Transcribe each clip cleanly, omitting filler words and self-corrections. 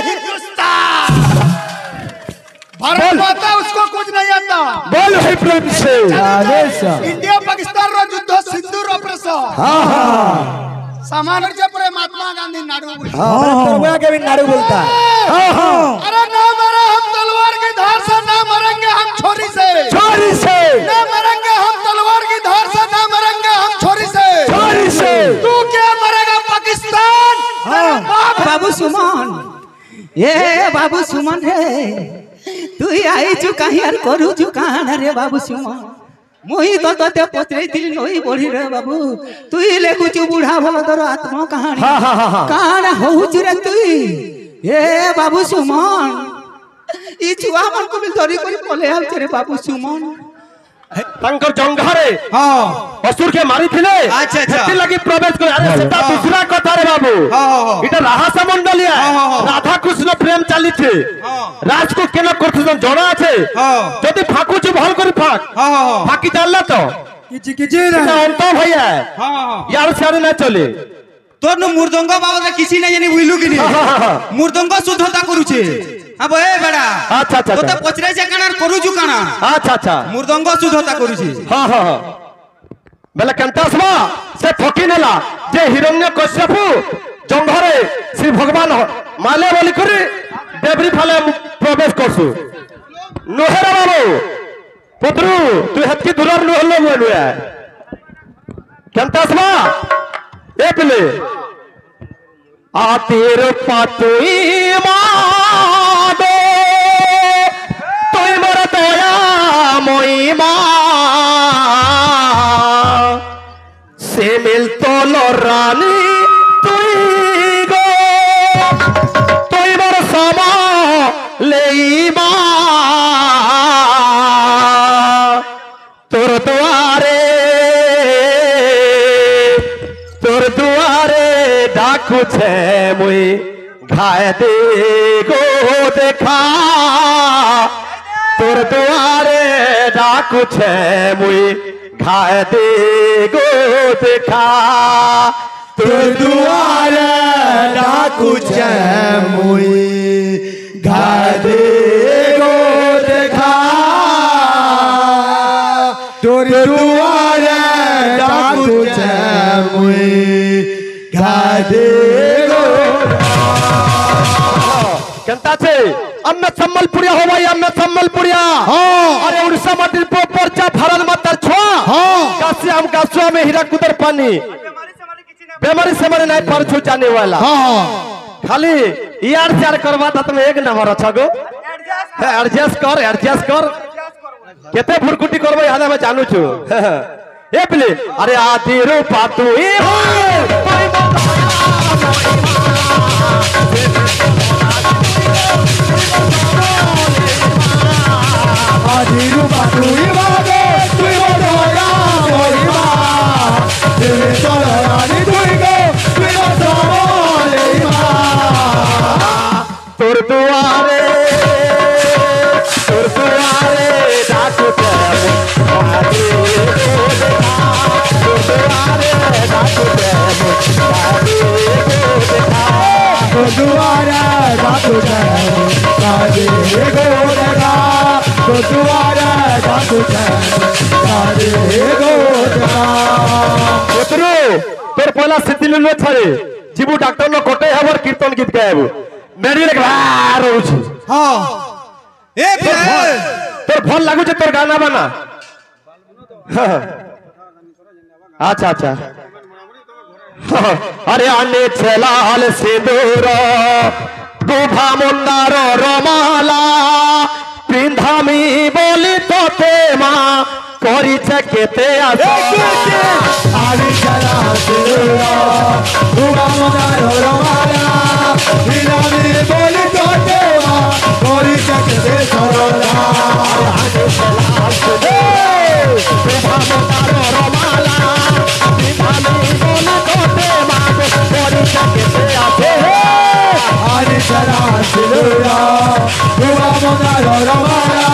हिंदुस्तान भारत माता उसको कुछ नहीं आता। बोल है प्रेम से इंडिया पाकिस्तान रो युद्ध सिंदूर ऑपरेशन। हाँ सामान्य जब महात्मा गांधी नाडू बोलता। हाँ के भी नाडू बोलता। अरे ना मरे हम तलवार की धार से, ना मरेंगे हम छोरी से। छोरी से ना मरेंगे हम तलवार की धार से, ना मरेंगे हम छोरी से। छोरी से तू क्या मरेगा पाकिस्तान। बाबू सुमन ये बाबू सुमन है तू आई चुका यार करू चुका रे बाबू सुमन मुई तो तते पचरे दिल नई बढी रे बाबू तू लेखु छु बुढ़ा भल तोर आत्मा कहानी काना होउ रे तू ए बाबू सुमन ई छुआ मन को भी धरी करी पले आउ रे बाबू सुमन तंकर जंघारे असुर के मारी थिले। अच्छा अच्छा लगी प्रवेश कर। अरे सेटा दूसरा कथा रे बाबू इटा राहासा मंडलिया राधा कृष्ण प्रेम चली थे राज को केना करथन जणा আছে যদি ফাকুচু ভাল করে ফাক ফাকি জানলা তো किछि না অন্ত ভাইয়া यार सारे ना चले तोर नु मुर्दंग बाबा किछि नै जानि बुइलु कि नहीं मुर्दंग शुद्धता करू छे अब ए बेड़ा अच्छा अच्छा तो पचरे जे काना करू छु काना अच्छा अच्छा मुर्दंग शुद्धता करू छे। हां बेला कंतासमा से ठकी नेला जे हिरण्य कश्यपु जंघरे श्री भगवान माले बोली करी देवरी फाले प्रवेश करसु नोहेरा बाबू पुत्रु तू हतकी दुरर नोहलो बोलुया कंतासमा ए पिले आतीर पातुई मादो तुई मोर दया मोई मा से मिलतो लो रानी तुई गो तुई मोर समा लेई मा तोर दुआरे डाकू छे मुई घाय दे गो देखा तोर दुआरे डाकू छे मुई घाय दे गो देखा तोर दुआरे डाकू छे मुई घाय दे गो देखा तोर दुआरे डाकू छे मुई घाय दे गो केनता छे अम्मे सम्मलपुरिया हो भाई अम्मे सम्मलपुरिया अरे उड़ीसा माटी परचा भारत मातर छुआ काशी हम कासुआ में हीरा कुदर पानी बेमारी से मारे नहीं पर छु जाने वाला खाली यार चार करवा त तुम एक नंबर अच्छा गो एडजस्ट कर केते फुरकुटी करबो याद में जानू छु ए पिले अरे आधी रूपा तू ई आधी रूपा तू ई बागे तू ई बोया मोई मा तेरे चलो रानी तू ई गो तू ई बोले मा तोर दुआरे डाकू ते आधी दुआरा डाकू काजे गो देखा तो दुआरा डाकू काजे गो देखा पुत्रो तोर पहला सिद्धि ले छरे जीबू डॉक्टर नो कोटे हबर कीर्तन गीत गायबू मेरी लग बार होछ हां ए तोर फल लागू छ तोर गाना बना अच्छा अच्छा अरे आने छलाल सिंदूर दुभा मुंदार रमाला पिंधामी बोली तो तेमा करी केते आशा आने छलाल सिंदूर दुभा मुंदार रमाला पिंधामी बोली तो तेमा करी केते सरला आने छलाल सिंदूर दुभा मुंदार रमाला पिंधामी बोली तो तेमा करी केते आशा आने छलाल सिंदूर दुभा मुंदार रमाला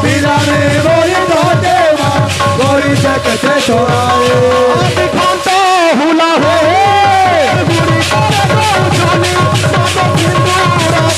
पिंधामी बोली तो तेमा करी केते सरला खानता हुला हो बुरी करे गो जाने सब सिंदूर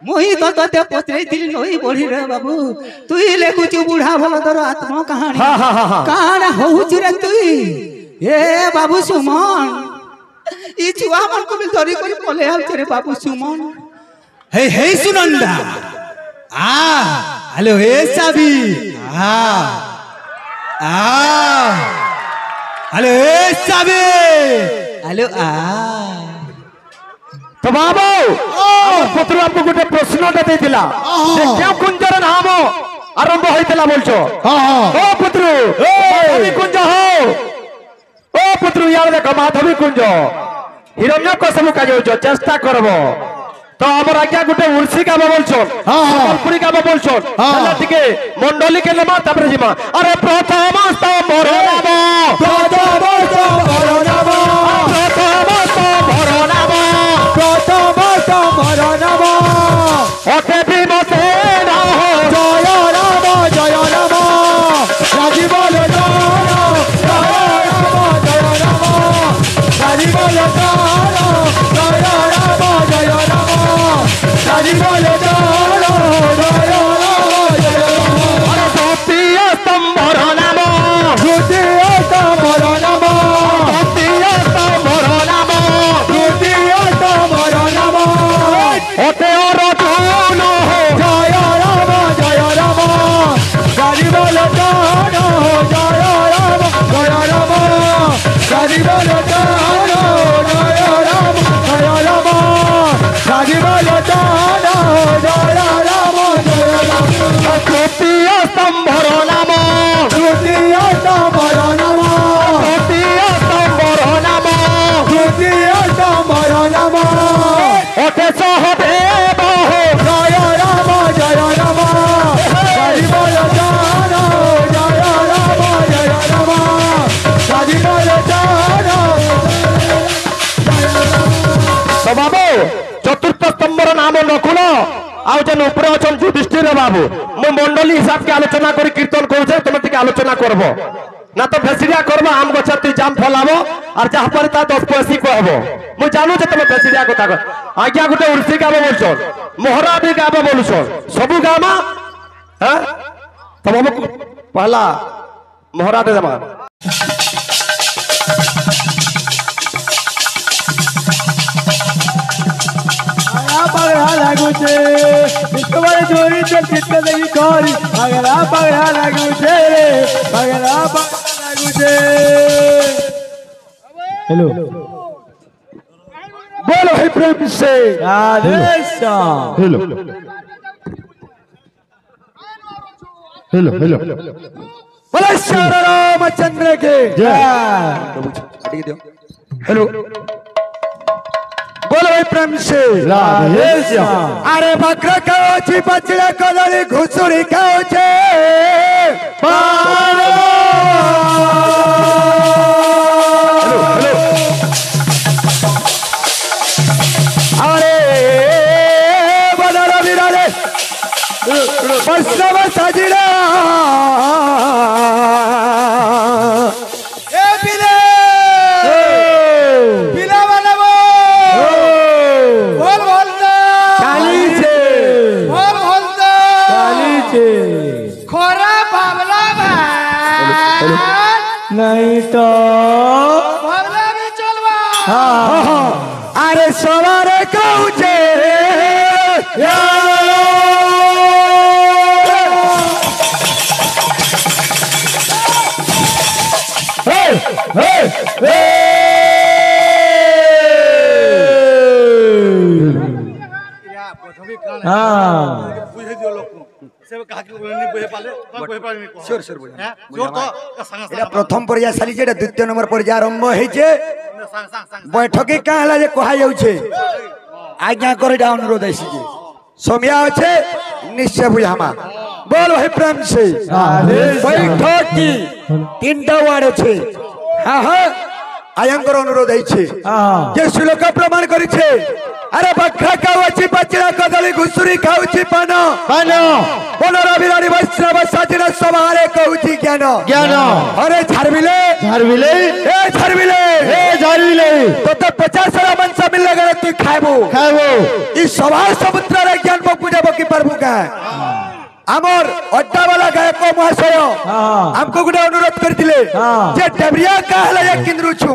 मुई तो ते पचरैथिली नई बड़ी रे बाबू तुई लेखुचु बुढ़ा भल तोर आत्मा कहानी काना होउचु रे तुई ए बाबू सुमन ई छुआ मन को भी धरी करी पले आउ रे बाबू सुमन हे सुनंदा हेलो हे साबी हेलो हे साबी हेलो तो बाबू पुत्र आपको गोटे प्रश्नटा देथिला जे क्यों कुंजर नाम आरंभ होइतला बोलछो ओ पुत्र माधवी कुंज हो ओ पुत्र यार देखो माधवी कुंज हिरण्यकश्यप का जो चेष्टा करबो तो हमर आज्ञा गोटे उर्सी का बोलछो संबलपुरी का बोलछो चला ठीक मंडली के लेमा तबरे जिमा अरे प्रथम स्तंभ नाम ओके भीमसेन जय राम राजीव चतुर्थ स्तंभर नाम नकुल आउ जेन ऊपर अछन युधिष्ठिर बाबू मो मंडली हिसाब के आलोचना करी कीर्तन करूछे तुम टिके आलोचना करबो ना तो भेसिरिया करबो आम गछती जाम फलाबो और जहा पर ता 10 पैसी कहबो मु जानू जे तुम भेसिरिया कथा कर आज्ञा गुटे उर्सी गाबो बोलछो मोहरा भी गाबो बोलछो सबु गामा हैं तब हम पहला मोहरा दे दमा पगड़ा लागुचे इतवारे जोरी तो कितने नहीं कोरी पगड़ा लागुचे पगड़ा लागुचे हेलो बोलो हे प्रेम से Radhe Shyam hello hello hello बोलो श्री रामचंद्र के जय हेलो बोलो भाई प्रेम से राधे श्याम अरे बकरा खाओ छी बचड़ा कदली घुसुरी खाओ छे हेलो हेलो अरे बदला विराले वैष्णव सजिड़ा नहीं तो भी चलवा अरे सवारे कहूचे प्रथम पर्याय साली द्वितीय नंबर पर्याय आरंभ होइछे बैठकी का हला जे कहा जाउछे आज्ञा करे अनुरोध आइछे सोमिया अच्छे निश्चय बुझामा बोल भाई प्रेम से बैठकी तीनटा वार्ड अच्छे हाँ हाँ आयंकर अनुरोध आइछे जे श्लोक प्रमाण करिछे अरे बखा खाउछि बचड़ा कदली घुसुरी खाउछि पान पान बोलो रविरानी वैष्णव साजना सवारे कहउछि ज्ञान ज्ञान अरे झारबिले झारविले ए झरविले ए झारविले तो 50 मनसा मिल लगे तू खाइबो ई सभा समुद्र रे ज्ञान बकु जब की प्रभु का आमर अड्डा वाला गायक महाशय हमको गुडे अनुरोध करथिले जे डेबरिया का हला एक किंद्रु छु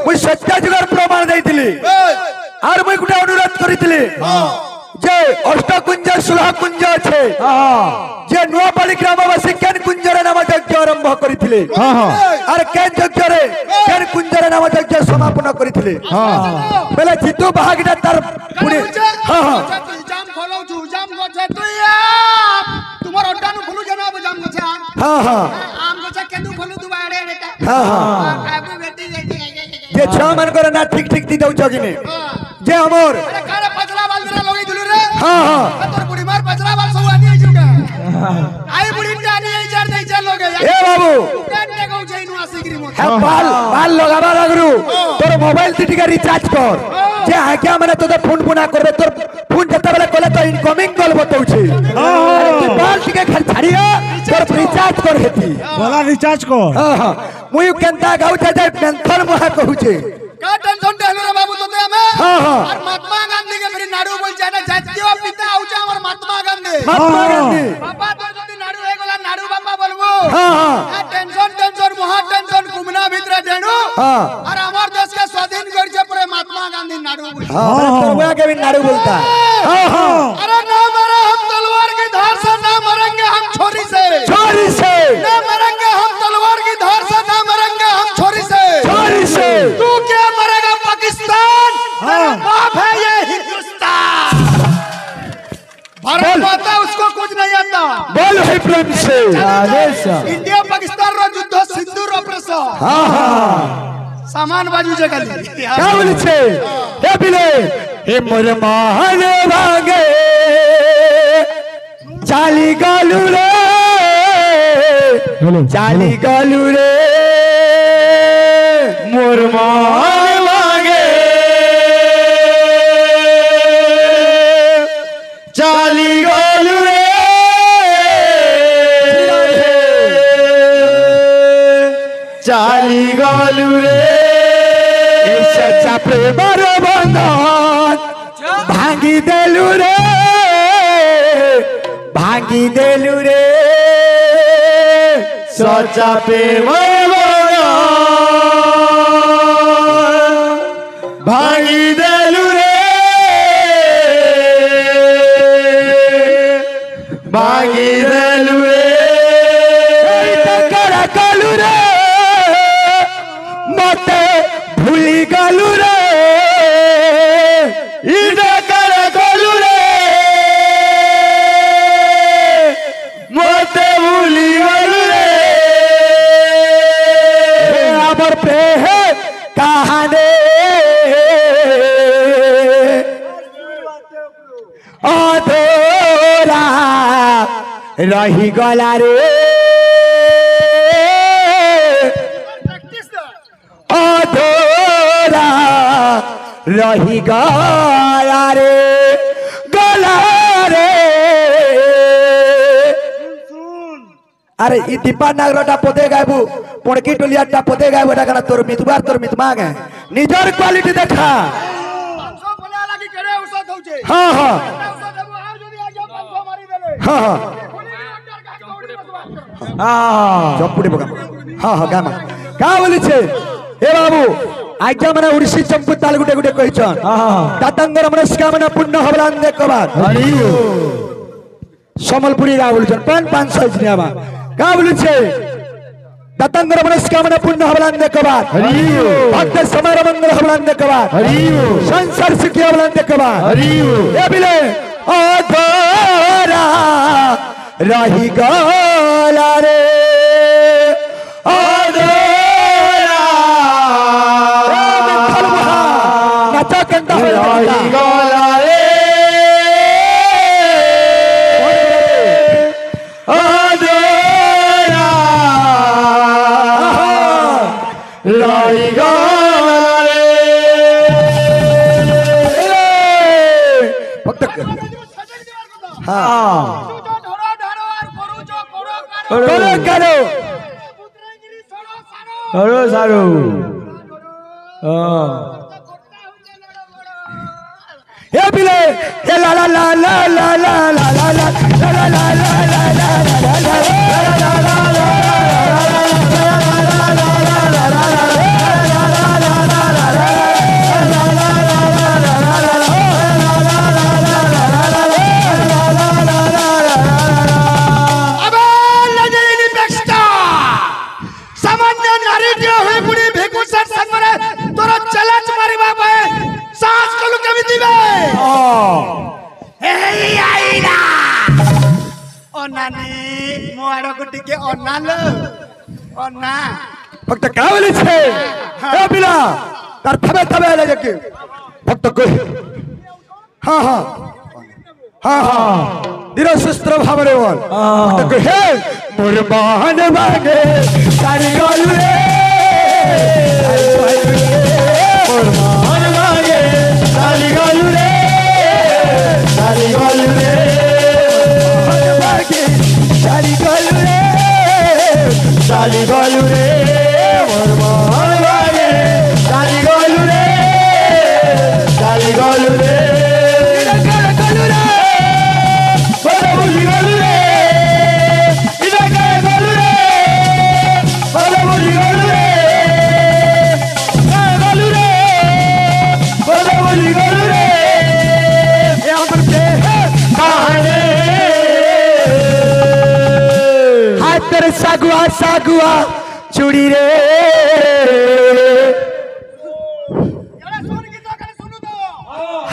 मुई सत्य जुगर प्रमाण देइथिली आर मुई गुडे अनुरोध करथिली जे अष्टकुंज सुलह कुंज छे जे नुआपाली ग्रामवासी केन कुंजरे नाम यज्ञ आरंभ करथिले आर केन यज्ञ रे केन कुंजरे नाम यज्ञ समापन करथिले बेले जितु भागीटा तार पुनी हां हां जाम खोलो छु जाम गोछे तुया तुमर अड्डानु खोलु जनाब जाम गोछे हां हां आम गोछे केनु खोलु तू बाड़े बेटा हां हां काबू बेटी जे छह मन करे ना ठीक ठीक दी दउ जगिने जे हमर अरे कारे पचला बाल जरा लगई दिलु रे हां हां तोर बुढ़ी मार पचला बाल सब आनी आई जुगा आई बुढ़ी टानी आई जर दे चल लोगे ए बाबू पेट ने कहू छै नु आसिग्री मत है बाल बाल लगाबा लगरू तोर मोबाइल टिका रिचार्ज कर जे आज्ञा माने तो फोन पुना करबे तोर फोन जता बेले कोले तो इनकमिंग कॉल बताउ छै अरे तू बाल टिका खाली छाड़िया तोर रिचार्ज कर हेती बोला रिचार्ज को हां हां मुई केनता गाउ छै जे पेंथर मोहा कहू छै का टेंशन देलु रे बाबू तोते हमें हां हां और महात्मा गांधी के मेरी नाडू बोल जाना जातीय पिता आउचा हमर महात्मा गांधी महात्मा गांधी बाबा तोर जदी नाडू हे गला नाडू बाबा बोलबो हां हां टेंशन महा टेंशन कुमना भीतर देनु हां और हमर देश के स्वाधीन कर छे पर महात्मा गांधी नाडू बोल हां तोरवा के भी नाडू बोलता हां हां अरे ना मरे हम तलवार की धार से ना मरेंगे हम छोरी से ना मरेंगे हम तलवार की धार से ना मरेंगे हम छोरी से तू क्या मरेगा पाकिस्तान तेरा बाप है ये हिंदुस्तान भारत माता उसको कुछ नहीं आता बोल है प्रेम से इंडिया पाकिस्तान रो युद्ध सिंदूर ऑपरेशन हां हां सामान बाजू जगली क्या बोले छे हे बिले हे मोर महान भागे चाली गालू रे चाली गालू रे मोर महान भागे चाली गालू रे चाली गालू रे सच्चा प्रेमर बंधन भांगी देलू रे सच्चा प्रेमर बंधन भांगी देलू रे टकरा कलू रे मते भूली गलू रे टकरा कलू रे मते भूली गलू रे हमर प्रेम कहानी अधूरा रही गला रे अधूरा रही गला रे अरे ई दीपा नागरटा पोते गायबू पड़की टोलियाटा पोते गायबू एटा कना तोर मितमा गे निजर क्वालिटी देखा सब बोले लागी करे औषध होचे हां हां औषध देबो आर जदी आ जाओ 500 मारी देले हां हां चप्पुड़ी पका हां हां गामा का बोली छे ए बाबू आज्ञा माने उड़ीसी चंपू ताल गुटे गुटे कहिछन दातंगर मनस्कामना पूर्ण हबलान देखबार हरिओ समलपुरी गा बोलछन 500 इजनियाबा का बोली छे दातंगर मनस्कामना पूर्ण हबलान देखबार हरिओ भक्त समार मंगल हबलान देखबार हरिओ संसार सुखी हबलान देखबार हरिओ ए बिले अधरा रही गला रे नाचा कंटा रही गला रे रही गला रे फक्त हाँ करो अरे सारू हे बिले हे ला ला ला ला ला ला ला ला ला ला ला फक्त काय बोले छे हे बिला तार थबे थबे आले जके फक्त कोई हां हां हां हां धीरे सुस्त्र भावरे बोल फक्त कोई हे मोर बहन मांगे सारी गोलू रे मोर बहन मांगे सारी गोलू रे सारी गोलू रे मोर मांगे सारी गोलू रे सारी गोलू रे मोर बहन मांगे सारी गोलू रे सारी गोलू रे गोलू रे बोलो बुझी गोलू रे इधर करे गोलू रे बोलो बुझी गोलू रे गोलू रे बोलो बुझी गोलू रे ये हमर के कहानी हाथ तेरे सागुआ सागुआ चूड़ी रे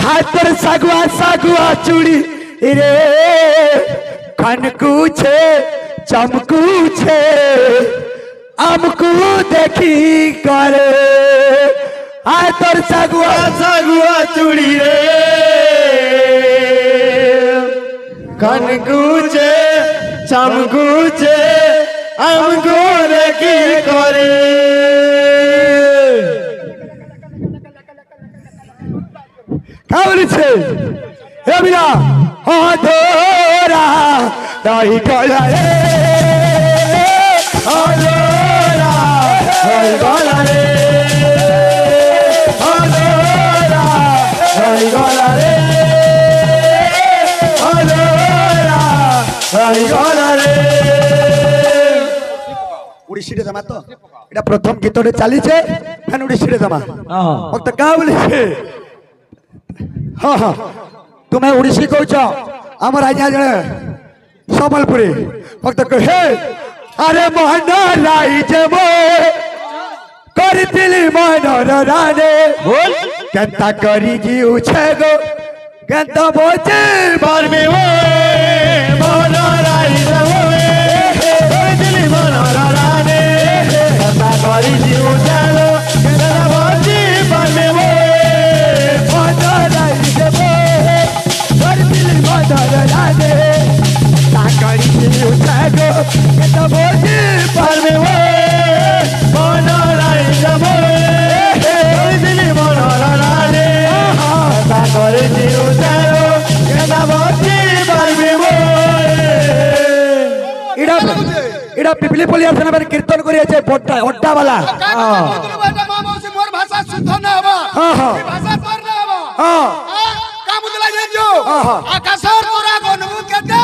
हाथ तेरे सागुआ सागुआ चूड़ी रे खनकू छे चमकू छे আমকু দেখি করে হায় তোর সাগুয়া সাগুয়া চুড়ি রে কনকুচে চমকুচে আমকু দেখি করে কাবলিছে হে বিনা ধরা দাই গলা রে ধরা দাই গলা রে ধরা দাই গলা রে ধরা দাই গলা রে উড়িষ্যাতে জামা তো এটা প্রথম গীতরে চালিছে ফেন উড়িষ্যাতে জামা ফক্ত কা বলিছে हाँ हाँ तुम्हें उड़ीसी कौच आम राजा जड़े सम्बलपुरी फक्त कहे अरे मोहन राइज मो करतिली मनोर राने बोल केंता करी जी उछे गो केंता बोचे बार में वो मोहन राइज मो करतिली मनोर राने केंता करी जी उछे गो केंता बोचे बार में वो पिपली पुलिया सेना पर कीर्तन करी আছে বড়টা অড্ডা वाला मोर भाषा शुद्ध न हबा हां हां भाषा पर न हबा हां का बुझला जेजो आकाशर तोरा गनबु केते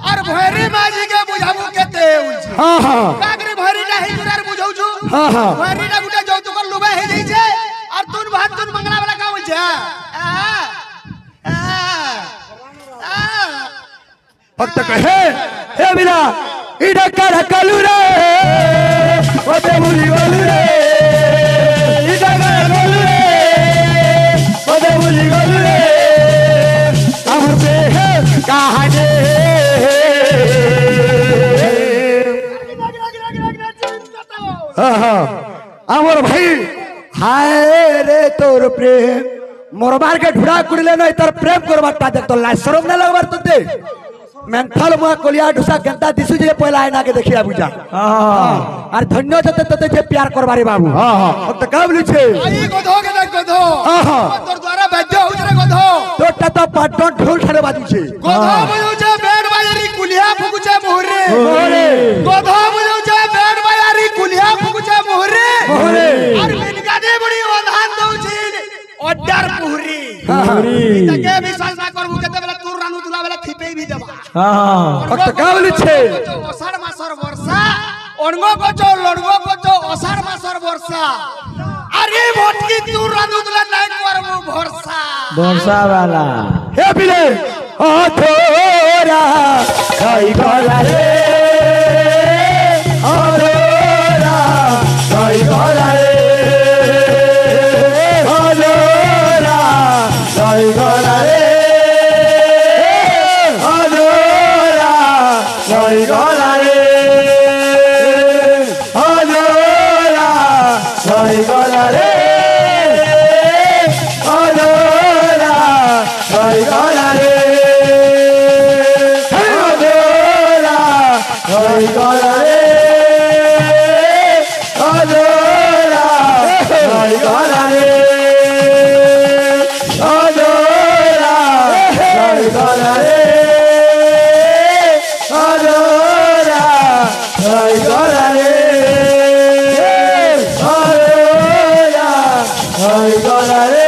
और भैरी माजी के बुझाबु केते उलछि हां हां कागरी भैरी नाही तुरार बुझौ छु हां हां भैरी ना गुटा जौतु कर लुबे हे जाई छे और तुन भात तुन मंगला वाला का होय छे भक्त कहे हे बिना इडा कर कलू रे ओते बुली बोलू रे इडा कर कलू रे ओते बुली बोलू रे हमर पे है कहानी हां हां हमर भाई हाय रे तोर प्रेम मोर मार के ढुड़ा कुड़ले नहीं तर प्रेम करबाटा देख तो ला शरम न लगबार तुते मेंथल मुआ कोलिया ढुसा केंता दिसु जे पहिला आईना के देखिया बुझा हां और धन्य जते तते जे प्यार करबारे बाबू हां हां त का बोली छे आई गधो के देख गधो हां हां तोर द्वारा बाध्य हो रे गधो तोटा तो पाटन ढोल ठारे बाजू छे गधो बुझौ छे बेड बाजारी कुलिया फुकुचे मोहरे मोहरे गधो बुझौ छे बेड बाजारी कुलिया फुकुचे मोहरे ভক্ত কা বলিছে অষাঢ় মাসর বর্ষা অনগ কচ লড়গ কচ অষাঢ় মাসর বর্ষা আরে ভটকি তু রাঁধুদলা নাই করবো ভরসা বর্ষা বালা হে বিলে অধরা গাই গলা রে অধরা গাই গলা রে অধরা গাই গলা রে অধরা গাই গলা রে অধরা গাই গলা রে অধরা গাই গলা রে গাই গলা রে অধরা গাই গলা রে অধরা গাই গলা রে অধরা গাই গলা রে অধরা গাই গলা রে অধরা গাই গলা রে গাই গলা রে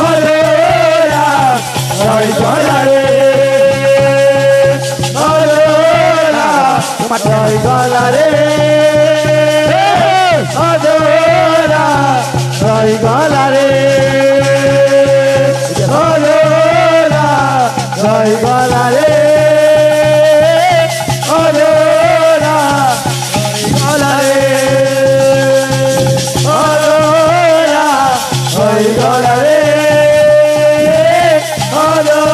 অধরা গাই গলা রে অধরা গাই গলা রে অধরা গাই গলা রে অধরা গাই গলা রে অধরা গাই গলা রে অধরা গাই গলা রে অধরা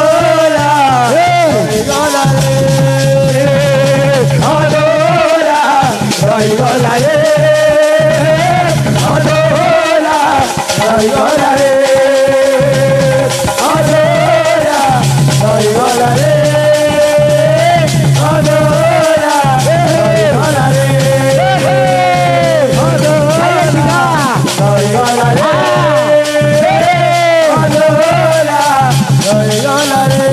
গাই গলা রে অধরা গাই গলা রে অধরা গাই গলা রে অধরা গাই গলা রে অধরা গাই গলা রে অধরা রে অধরা গাই গলা রে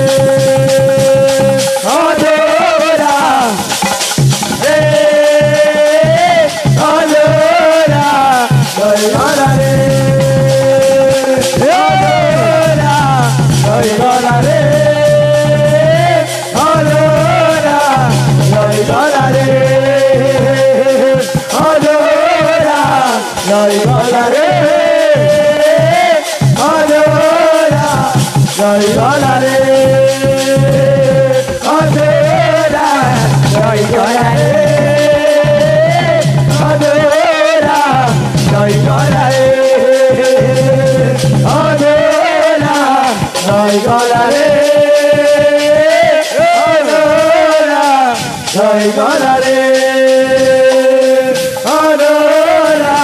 অধরা গাই গলা রে অধরা গাই গলা রে অধরা গাই গলা রে অধরা গাই গলা রে অধরা গাই গলা রে অধরা গাই গলা রে অধরা গাই গলা রে অধরা গাই গলা রে অধরা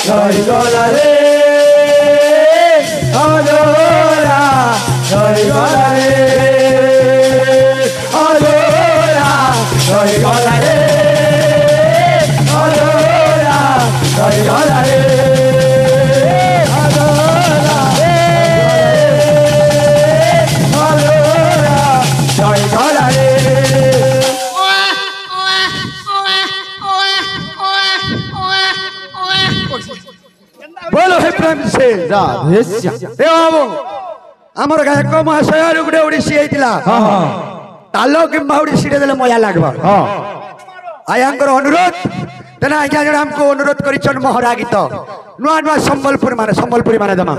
গাই গলা রে অধরা গাই গলা রে অধরা গাই গলা রে অধরা গাই গলা রে অধরা গাই গলা রে बोलो हे प्रेम से हे बाबू आमर गायक महाशय गुटे ओडिसी होइतिला तालो किंबा ओडिसी देले मजा लागबा आयांकर अनुरोध तेना आज्ञा जण हमको अनुरोध करिछन मोहरा गीत नुआ नुआ संबलपुरी माने दमा